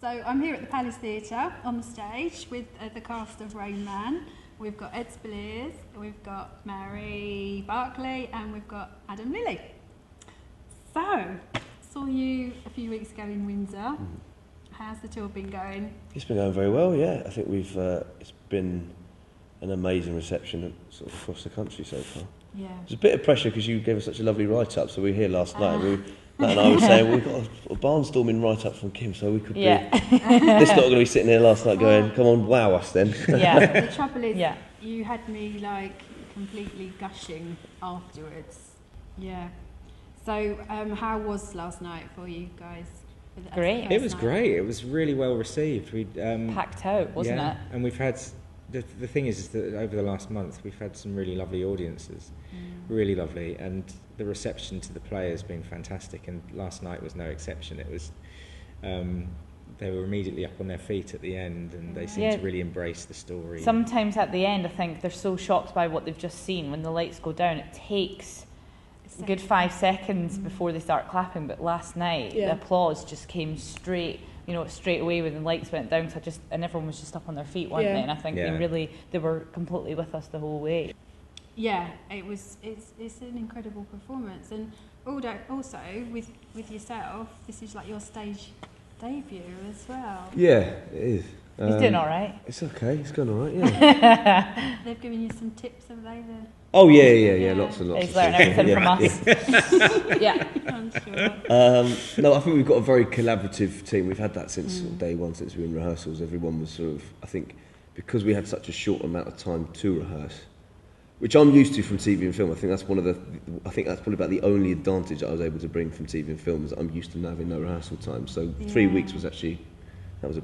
So I'm here at the Palace Theatre on the stage with the cast of Rain Man. We've got Ed Speleers, we've got Mairi, Barclay, and we've got Adam Lilley. So, saw you a few weeks ago in Windsor. How's the tour been going? It's been going very well, yeah. I think it's been an amazing reception sort of across the country so far. Yeah. There's a bit of pressure because you gave us such a lovely write-up, so we were here last night. Matt and I were saying, we've got a barnstorming write-up from Kim, so we could be... This lot are going to be sitting here last night going, come on, wow us then. Yeah. The trouble is, you had me like completely gushing afterwards. Yeah. So, how was last night for you guys? Great. It was great. It was really well received. We packed out, wasn't it? And we've had... The thing is that over the last month, we've had some really lovely audiences. Really lovely. And the reception to the play has been fantastic, and last night was no exception. It was, they were immediately up on their feet at the end, and they seemed to really embrace the story. Sometimes at the end, I think they're so shocked by what they've just seen. When the lights go down, it takes a good 5 seconds before they start clapping. But last night, the applause just came straight away when the lights went down. So and everyone was just up on their feet, weren't they? And I think they were completely with us the whole way. Yeah, it's an incredible performance, and also with yourself, this is like your stage debut as well. Yeah, it is. He's doing all right. It's okay. It's going all right. Yeah. They've given you some tips, have they? Oh yeah. Lots and lots. He's learning everything from us. Yeah. I'm sure. No, I think we've got a very collaborative team. We've had that since day one, since we were in rehearsals. Everyone was sort of, I think, because we had such a short amount of time to rehearse, which I'm used to from TV and film. I think that's probably about the only advantage I was able to bring from TV and film, is that I'm used to having no rehearsal time. So 3 weeks was actually, that was a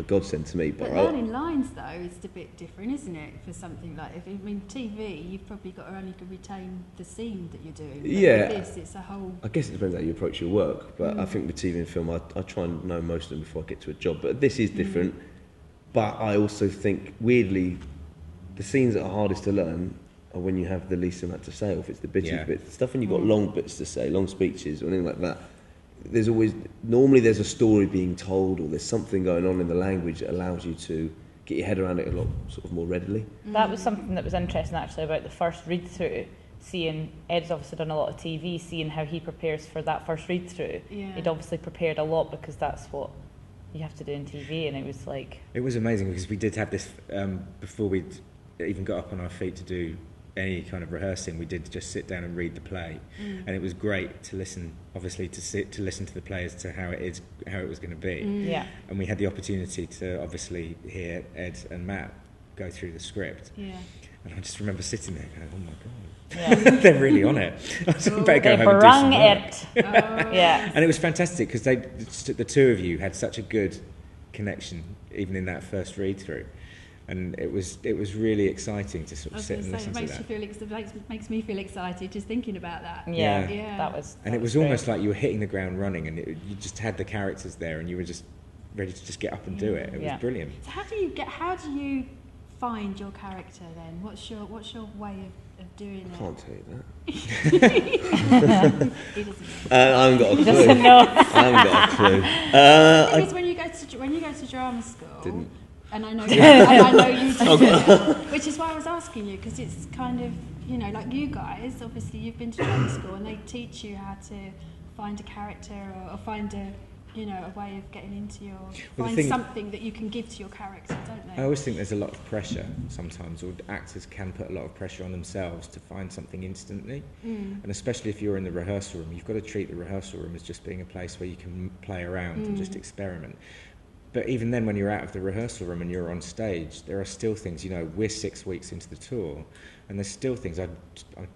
godsend to me. But learning lines though is a bit different, isn't it? For something like, TV, you've probably got to only retain the scene that you're doing. But with this, it's a whole. I guess it depends how you approach your work, but I think with TV and film, I try and know most of them before I get to a job. But this is different. But I also think, weirdly, the scenes that are hardest to learn are when you have the least amount to say, or if it's the bitty bits. Stuff when you've got long bits to say, long speeches or anything like that. Normally there's a story being told, or there's something going on in the language that allows you to get your head around it a lot sort of more readily. That was something that was interesting actually about the first read through, seeing Ed's obviously done a lot of TV, seeing how he prepares for that first read through. He'd obviously prepared a lot, because that's what you have to do in TV, and it was amazing, because we did have this before we'd even got up on our feet to do any kind of rehearsing. We did just sit down and read the play, and it was great to listen, obviously to listen to the play as to how it was going to be. And we had the opportunity to obviously hear Ed and Matt go through the script. And I just remember sitting there going, oh my god, they're really on it. I better go home and do some work. And it was fantastic, because the two of you had such a good connection even in that first read through. And it was really exciting to sort of sit and listen to that. It makes me feel excited just thinking about that. That was. And it was almost like you were hitting the ground running, and you just had the characters there, and you were just ready to just get up and do it. It was brilliant. So how do you find your character then? What's your way of doing it? I can't tell you that. He doesn't know. I haven't got a clue. He doesn't know. I haven't got a clue. Because when you go to drama school. And I know you do, which is why I was asking you, because it's kind of, like you guys, obviously you've been to drama school, and they teach you how to find a character or find a way of getting into something that you can give to your character, don't they? I always think there's a lot of pressure sometimes, or actors can put a lot of pressure on themselves to find something instantly. And especially if you're in the rehearsal room, you've got to treat the rehearsal room as just being a place where you can play around and just experiment. But even then, when you're out of the rehearsal room and you're on stage, there are still things, we're 6 weeks into the tour, and there's still things, I'm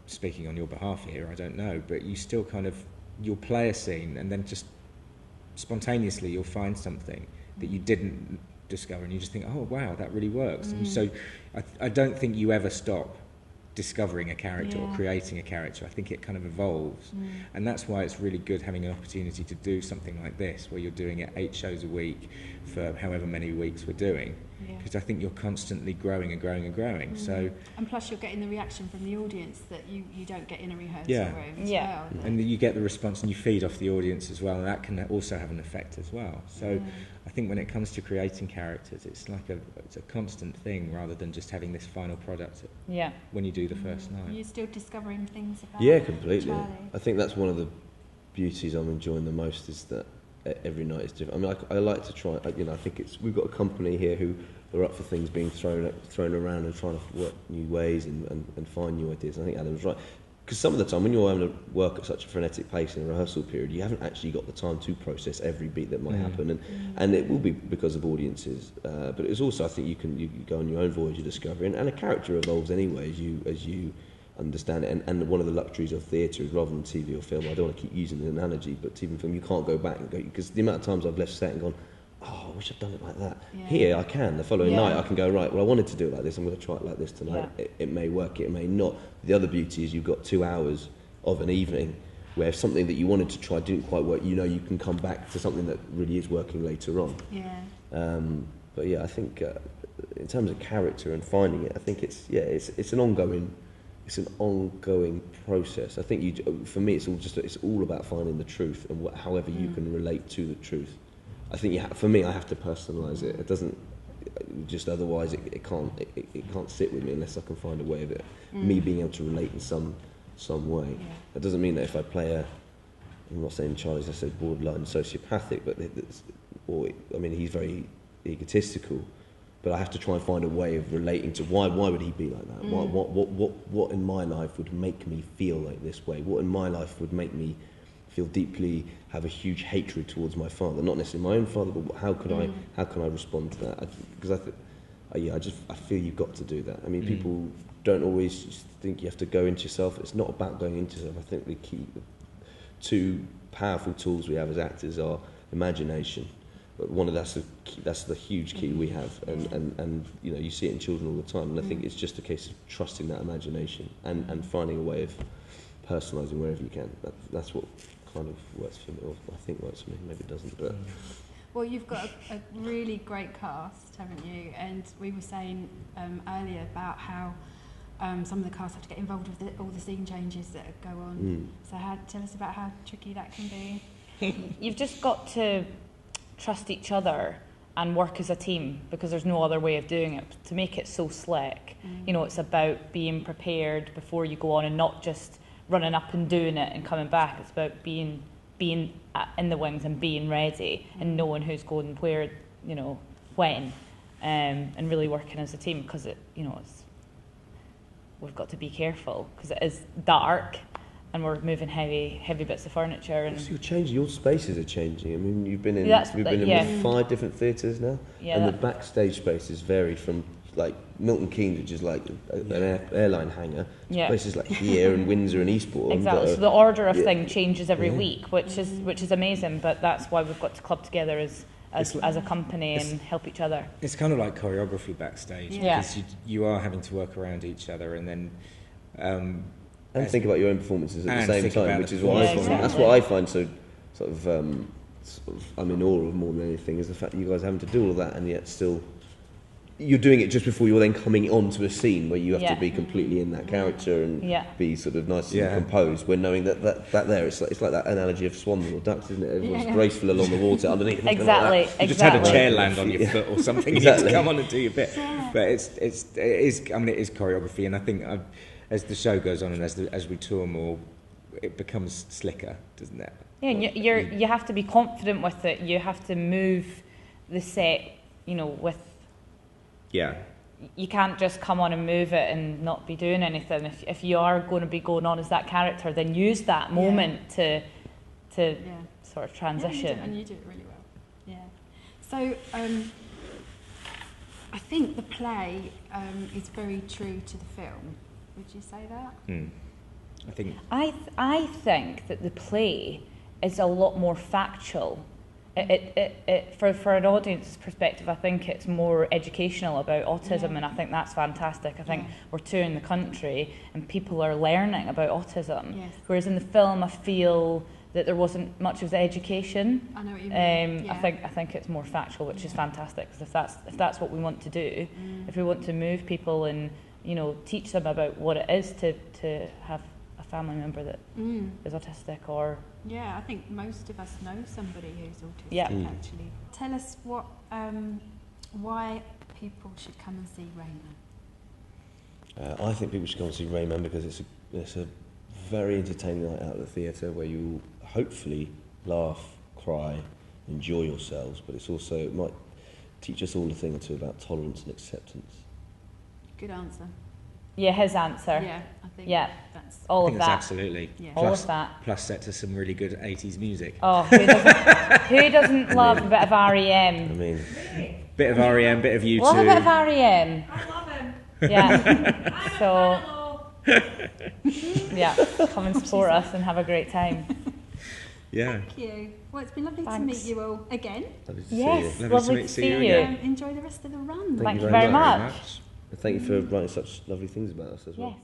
speaking on your behalf here, I don't know, but you still you'll play a scene, and then just spontaneously you'll find something that you didn't discover, and you just think, oh wow, that really works. And so I don't think you ever stop discovering a character or creating a character. I think it kind of evolves, and that's why it's really good having an opportunity to do something like this, where you're doing it 8 shows a week for however many weeks we're doing, because I think you're constantly growing and growing and growing. So, and plus you're getting the reaction from the audience that you don't get in a rehearsal room as well. And you get the response and you feed off the audience as well, and that can also have an effect as well. So I think when it comes to creating characters, it's like it's a constant thing rather than just having this final product when you do the first night. You're still discovering things about completely. Charlie. I think that's one of the beauties I'm enjoying the most, is that every night is different. I mean, I like to try, I think we've got a company here who are up for things being thrown around and trying to work new ways and find new ideas. I think Adam's right. Because some of the time, when you're having to work at such a frenetic pace in a rehearsal period, you haven't actually got the time to process every beat that might happen, and it will be because of audiences. But it's also, I think, you go on your own voyage of discovery, and a character evolves anyway as you understand it. And one of the luxuries of theatre is, rather than TV or film, I don't want to keep using the analogy, but TV and film, you can't go back and go, because the amount of times I've left set and gone, oh, I wish I'd done it like that. Here I can. The following night I can go, right, well, I wanted to do it like this, I'm going to try it like this tonight. It may work, it may not. The other beauty is you've got 2 hours of an evening where if something that you wanted to try didn't quite work, you can come back to something that really is working later on. But I think in terms of character and finding it, I think it's an ongoing process. I think for me it's all about finding the truth, and however you can relate to the truth. I think for me, I have to personalise it. It doesn't just, otherwise it can't sit with me unless I can find a way of it. Me being able to relate in some way. That doesn't mean that if I play I'm not saying Charlie's, I said borderline sociopathic, but he's very egotistical. But I have to try and find a way of relating to why would he be like that? What in my life would make me feel like this way? What in my life would make me feel deeply, have a huge hatred towards my father? Not necessarily my own father, but how can I respond to that? Because I feel you've got to do that. I mean, people don't always think you have to go into yourself. It's not about going into yourself. I think the two powerful tools we have as actors are imagination. But that's the huge key we have, and you see it in children all the time. And I think it's just a case of trusting that imagination and finding a way of personalising wherever you can. That's what kind of works for me, or I think works for me. Maybe it doesn't, but. Well, you've got a really great cast, haven't you? And we were saying earlier about how some of the cast have to get involved with all the scene changes that go on. So tell us about how tricky that can be. You've just got to trust each other and work as a team, because there's no other way of doing it. To make it so slick, it's about being prepared before you go on, and not just running up and doing it and coming back. It's about being in the wings and being ready and knowing who's going where, when, and really working as a team, because we've got to be careful, because it is dark and we're moving heavy bits of furniture. And so you're changing. Your spaces are changing. I mean, you've been in 5 different theatres now, and the backstage spaces varied from like Milton Keynes, which is like an airline hangar, to places like here and Windsor and Eastbourne. Exactly. So the order of thing changes every week, which is amazing. But that's why we've got to club together as a company and help each other. It's kind of like choreography backstage, because you are having to work around each other, and then. And think about your own performances at the same time, which is what I find. Exactly. That's what I find so sort of I'm in awe of more than anything, is the fact that you guys are having to do all of that, and yet still you're doing it just before you're then coming onto a scene where you have to be completely in that character and be sort of nice and composed. When knowing that there, it's like that analogy of swans or ducks, isn't it? Everyone's graceful along the water underneath. Exactly. You just had a chair land on your foot or something. You have to come on and do your bit. But it is choreography, and I think as the show goes on and as we tour more, it becomes slicker, doesn't it? Yeah, and you have to be confident with it. You have to move the set, with. Yeah. You can't just come on and move it and not be doing anything. If you are going to be going on as that character, then use that moment to sort of transition. And you do it really well. Yeah. So I think the play is very true to the film. Would you say that? I think that the play is a lot more factual. For an audience's perspective, I think it's more educational about autism, and I think that's fantastic. I think we're touring the country and people are learning about autism. Yes. Whereas in the film, I feel that there wasn't much of the education. I know what you mean. I think it's more factual, which is fantastic, because if that's what we want to do, if we want to move people and, you know, teach them about what it is to have a family member that is autistic, or I think most of us know somebody who's autistic. Yeah. Actually, tell us why people should come and see Rayman. I think people should go and see Rayman because it's a very entertaining night out at the theatre where you hopefully laugh, cry, enjoy yourselves, but it might teach us all a thing or two about tolerance and acceptance. Good answer. Yeah, his answer. Yeah, I think that's all of that. Absolutely. Yeah. All of that. Plus set to some really good 80s music. Oh, who doesn't love a bit of REM? I mean, bit of REM, bit of U2. Love a bit of REM. I love him. Yeah. So, yeah, come and support us and have a great time. Yeah. Thank you. Well, it's been lovely to Thanks. meet you all again. lovely to see Yes, you. lovely to see you. Enjoy the rest of the run. Thank you very very much. And thank you for writing such lovely things about us as well. Yes.